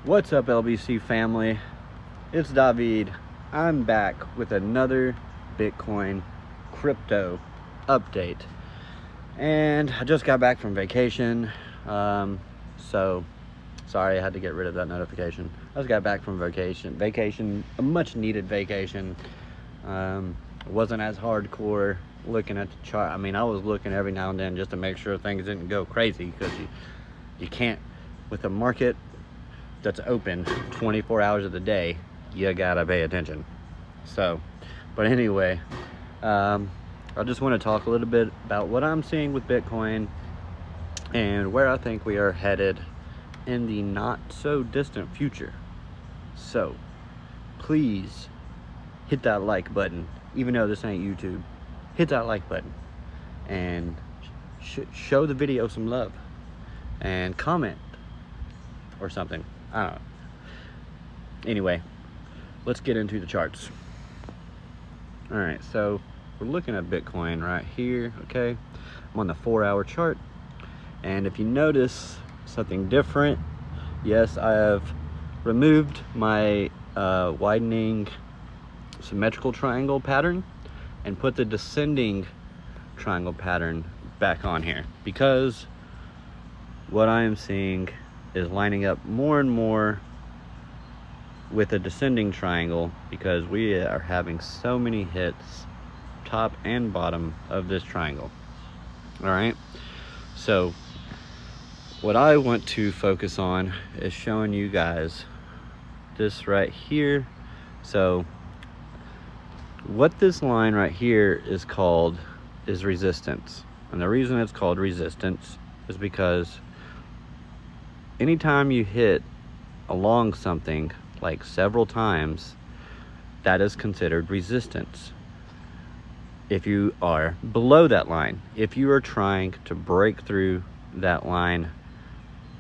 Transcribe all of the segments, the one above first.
What's up, LBC family? It's David. I'm back with another Bitcoin crypto update. And I just got back from vacation. So sorry I had to get rid of that notification. I just got back from vacation, a much needed vacation. It wasn't as hardcore looking at the chart. I mean, I was looking every now and then just to make sure things didn't go crazy, because you can't, with a market that's open 24 hours of the day, you gotta pay attention. So, but anyway, I just want to talk a little bit about what I'm seeing with Bitcoin and where I think we are headed in the not so distant future. So please hit that like button. Even though this ain't YouTube, hit that like button and show the video some love and comment or something. I don't know. Anyway, let's get into the charts. All right, so we're looking at Bitcoin right here. Okay, I'm on the 4-hour chart, and if you notice something different, yes, I have removed my widening symmetrical triangle pattern and put the descending triangle pattern back on here, because what I am seeing is lining up more and more with a descending triangle, because we are having so many hits top and bottom of this triangle. All right, so what I want to focus on is showing you guys this right here. So what this line right here is called is resistance, and the reason it's called resistance is because anytime you hit along something like several times, that is considered resistance. If you are below that line, if you are trying to break through that line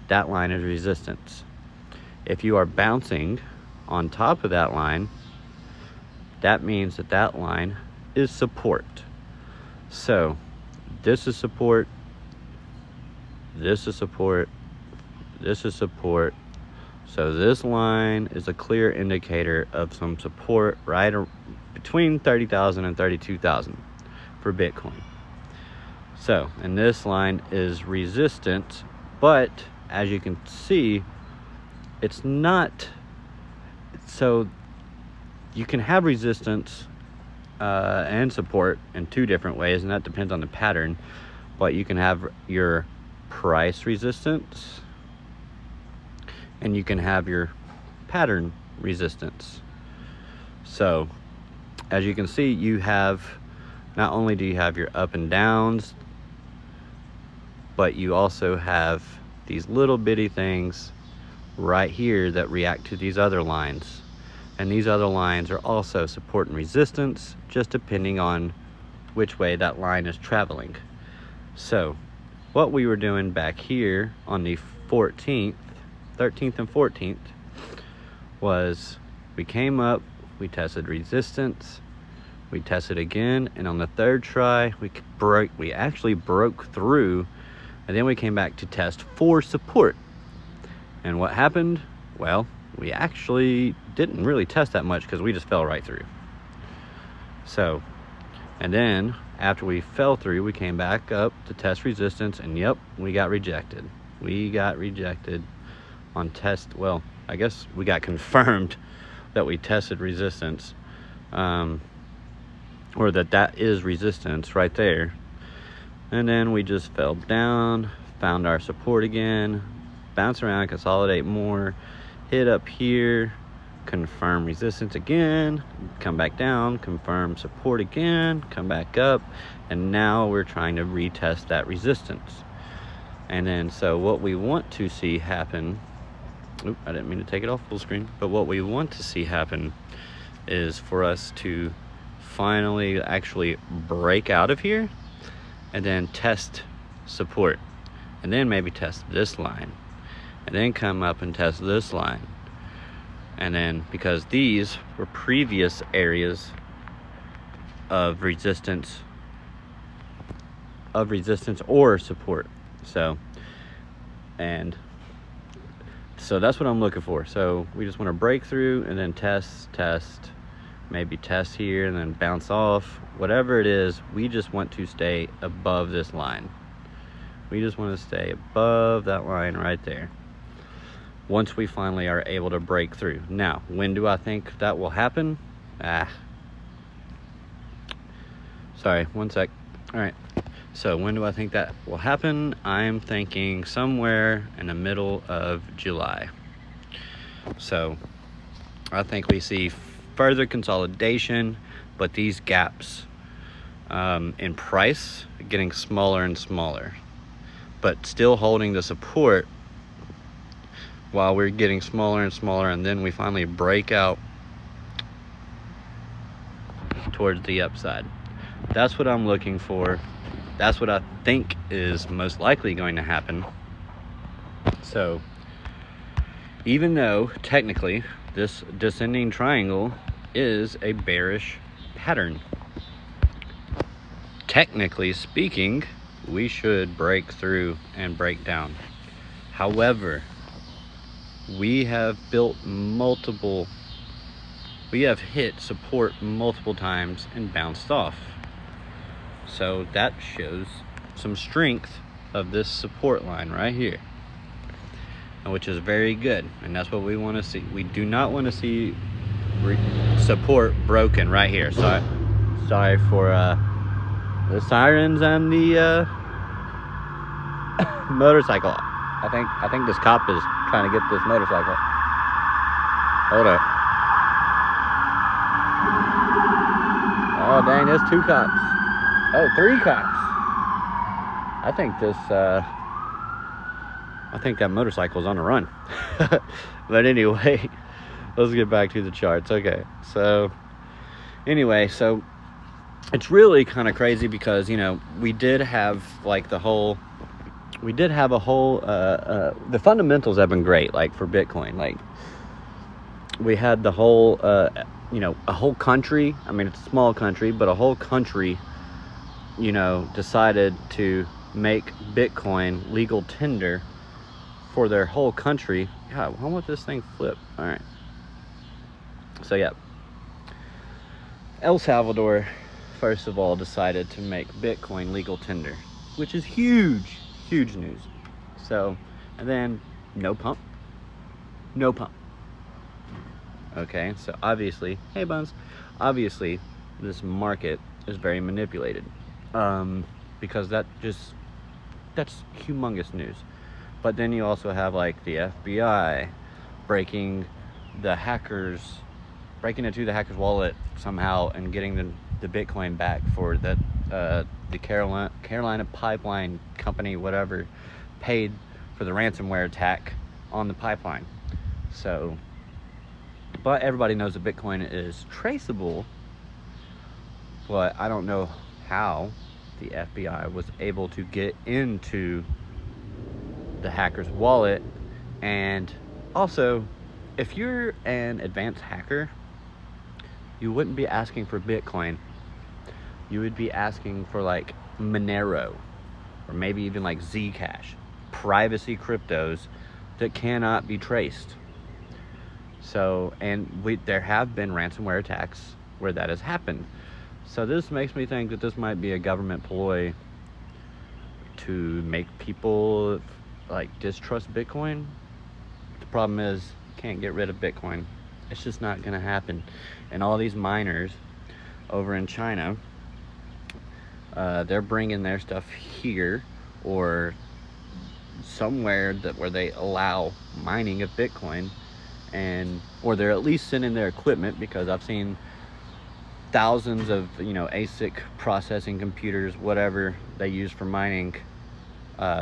is resistance. If you are bouncing on top of that line, that means that line is support. So this is support, this is support, this is support. So this line is a clear indicator of some support right between 30,000 and 32,000 for Bitcoin. So, and this line is resistance, but as you can see, it's not. So you can have resistance and support in two different ways, and that depends on the pattern. But you can have your price resistance, and you can have your pattern resistance. So as you can see, you have, not only do you have your up and downs, but you also have these little bitty things right here that react to these other lines. And these other lines are also support and resistance, just depending on which way that line is traveling. So what we were doing back here on the 13th and 14th was we came up, we tested resistance, we tested again, and on the third try we actually broke through, and then we came back to test for support. And what happened? Well, we actually didn't really test that much, because we just fell right through. So, and then after we fell through, we came back up to test resistance, and yep, we got rejected. We got rejected on test. Well, I guess we got confirmed that we tested resistance, or that is resistance right there. And then we just fell down, found our support again, bounce around, consolidate more, hit up here, confirm resistance again, come back down, confirm support again, come back up, and now we're trying to retest that resistance. And then so what we want to see happen, I didn't mean to take it off full screen, but what we want to see happen is for us to finally actually break out of here and then test support, and then maybe test this line, and then come up and test this line. And then, because these were previous areas of resistance or support. So, and So that's what I'm looking for. So we just want to break through and then test, maybe test here and then bounce off. Whatever it is, we just want to stay above this line. We just want to stay above that line right there. Once we finally are able to break through. Now, when do I think that will happen? Sorry, one sec. All right. So when do I think that will happen? I'm thinking somewhere in the middle of July. So I think we see further consolidation, but these gaps in price getting smaller and smaller, but still holding the support while we're getting smaller and smaller, and then we finally break out towards the upside. That's what I'm looking for. That's what I think is most likely going to happen. So even though technically this descending triangle is a bearish pattern, technically speaking, we should break through and break down. However, we have hit support multiple times and bounced off. So that shows some strength of this support line right here, which is very good, and that's what we want to see. We do not want to see support broken right here. Sorry for the sirens and the motorcycle. I think this cop is trying to get this motorcycle. Hold up. Oh dang, there's 2 cops. Oh, 3 cops. I think that motorcycle's on the run. But anyway, let's get back to the charts. Okay, so anyway, so it's really kind of crazy because, you know, we did have a whole the fundamentals have been great, like for Bitcoin. Like we had the whole a whole country, I mean, it's a small country, but a whole country, you know, decided to make Bitcoin legal tender for their whole country. God, why won't this thing flip? All right. So yeah, El Salvador, first of all, decided to make Bitcoin legal tender, which is huge news. So, and then no pump. Okay, so obviously, hey Buns, obviously this market is very manipulated, because that's humongous news. But then you also have like the FBI breaking into the hackers' wallet somehow and getting the Bitcoin back for that. The Carolina Pipeline Company, whatever, paid for the ransomware attack on the pipeline. So, but everybody knows that Bitcoin is traceable, but I don't know how the FBI was able to get into the hacker's wallet. And also, if you're an advanced hacker, you wouldn't be asking for Bitcoin. You would be asking for like Monero, or maybe even like Zcash, privacy cryptos that cannot be traced. So, and there have been ransomware attacks where that has happened. So this makes me think that this might be a government ploy to make people like distrust Bitcoin. The problem is, you can't get rid of Bitcoin. It's just not gonna happen. And all these miners over in China, they're bringing their stuff here or somewhere where they allow mining of Bitcoin, or they're at least sending their equipment, because I've seen thousands of ASIC processing computers, whatever they use for mining,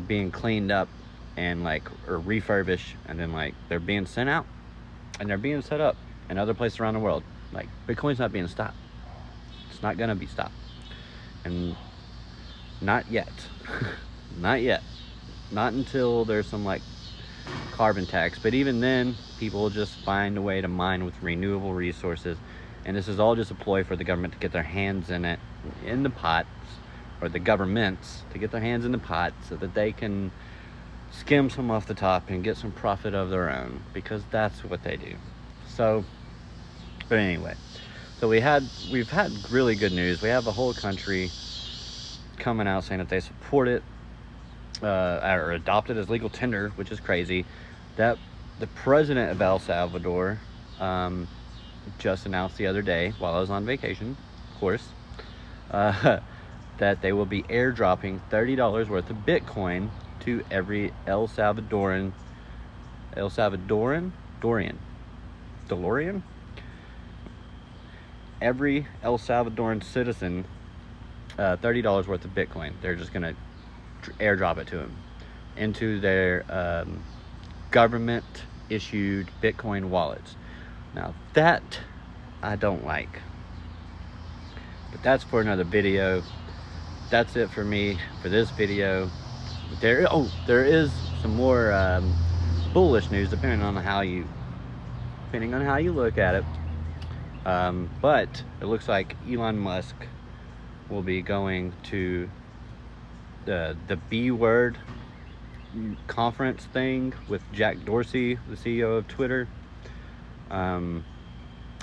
being cleaned up and or refurbished, and then they're being sent out and they're being set up in other places around the world. Bitcoin's not being stopped. It's not gonna be stopped. And not yet. Not yet. Not until there's some carbon tax. But even then, people will just find a way to mine with renewable resources. And this is all just a ploy for the government to get their hands in the pots, or the governments to get their hands in the pot, so that they can skim some off the top and get some profit of their own, because that's what they do. So, but anyway, so we've had really good news. We have the whole country coming out saying that they support it, or adopt it as legal tender, which is crazy. That the president of El Salvador just announced the other day, while I was on vacation, of course, that they will be airdropping $30 worth of Bitcoin to every DeLorean, every El Salvadoran citizen, $30 worth of Bitcoin. They're just gonna airdrop it to them into their government issued Bitcoin wallets. Now that I don't like, but that's for another video. That's it for me for this video. There is some more bullish news depending on how you look at it. But it looks like Elon Musk will be going to the B word conference thing with Jack Dorsey, the CEO of Twitter. And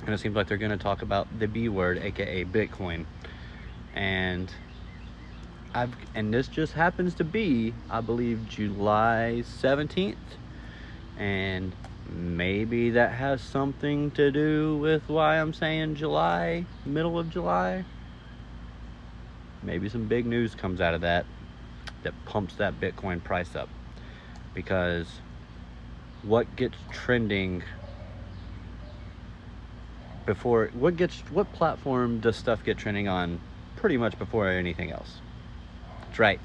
it seems like they're going to talk about the B word, aka Bitcoin. And this just happens to be, I believe, July 17th. And maybe that has something to do with why I'm saying July, middle of July. Maybe some big news comes out of that pumps that Bitcoin price up. Because what gets trending what platform does stuff get trending on pretty much before anything else? That's right,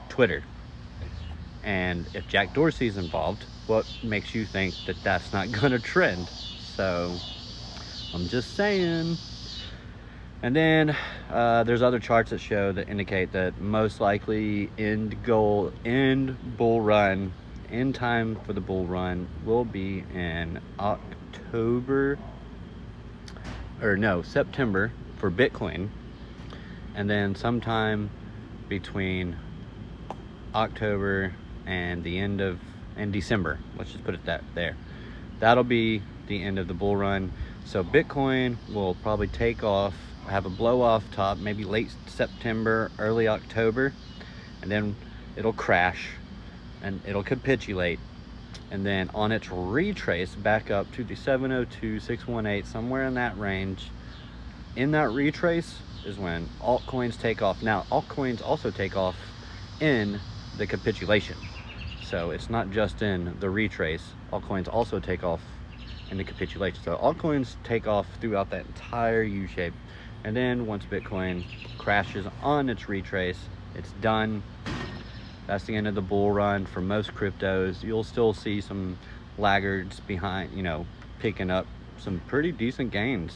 Twitter. And if Jack Dorsey's involved, what makes you think that that's not gonna trend? So I'm just saying. And then there's other charts that indicate that most likely end time for the bull run will be in September for Bitcoin, and then sometime between October and December, let's just put it there, that'll be the end of the bull run. So Bitcoin will probably take off, have a blow off top, maybe late September, early October, and then it'll crash and it'll capitulate, and then on its retrace back up to the 702, 618, somewhere in that range. In that retrace is when altcoins take off. Now altcoins also take off in the capitulation, so it's not just in the retrace. Altcoins also take off in the capitulation. So altcoins take off throughout that entire U-shape, and then once Bitcoin crashes on its retrace, it's done. That's the end of the bull run for most cryptos. You'll still see some laggards behind, picking up some pretty decent gains,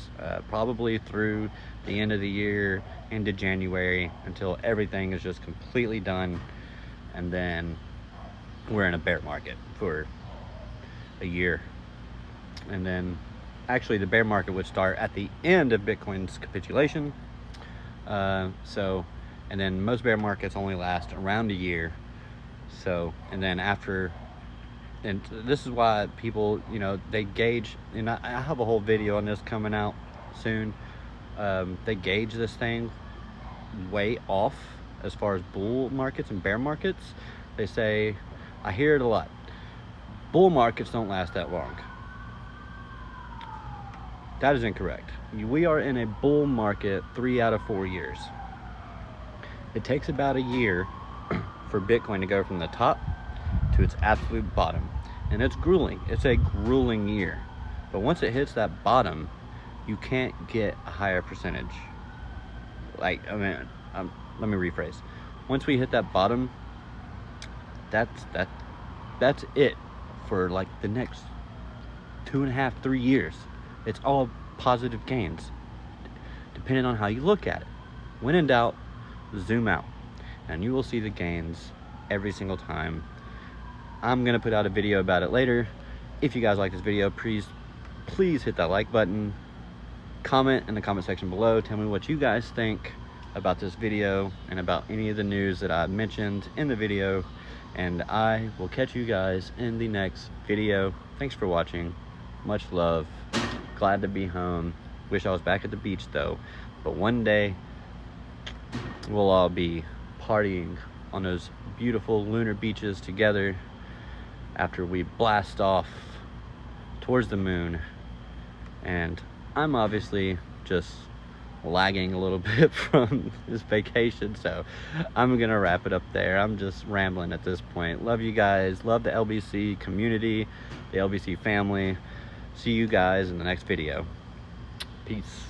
probably through the end of the year into January, until everything is just completely done, and then we're in a bear market for a year. And then actually the bear market would start at the end of Bitcoin's capitulation. And then most bear markets only last around a year. So, and then after, and this is why people, they gauge, and I have a whole video on this coming out soon. They gauge this thing way off as far as bull markets and bear markets. They say, I hear it a lot, bull markets don't last that long. That is incorrect. We are in a bull market 3 out of 4 years. It takes about a year for Bitcoin to go from the top to its absolute bottom. And it's grueling. It's a grueling year. But once it hits that bottom, you can't get a higher percentage. Let me rephrase. Once we hit that bottom, that's it for like the next 2.5, 3 years. It's all positive gains, depending on how you look at it. When in doubt, zoom out, and you will see the gains every single time. I'm gonna put out a video about it later. If you guys like this video, please hit that like button. Comment in the comment section below. Tell me what you guys think about this video and about any of the news that I mentioned in the video. And I will catch you guys in the next video. Thanks for watching. Much love. Glad to be home. Wish I was back at the beach though. But one day, we'll all be partying on those beautiful lunar beaches together after we blast off towards the moon. And I'm obviously just lagging a little bit from this vacation, so I'm gonna wrap it up there. I'm just rambling at this point. Love you guys, love the LBC community, the LBC family. See you guys in the next video. Peace.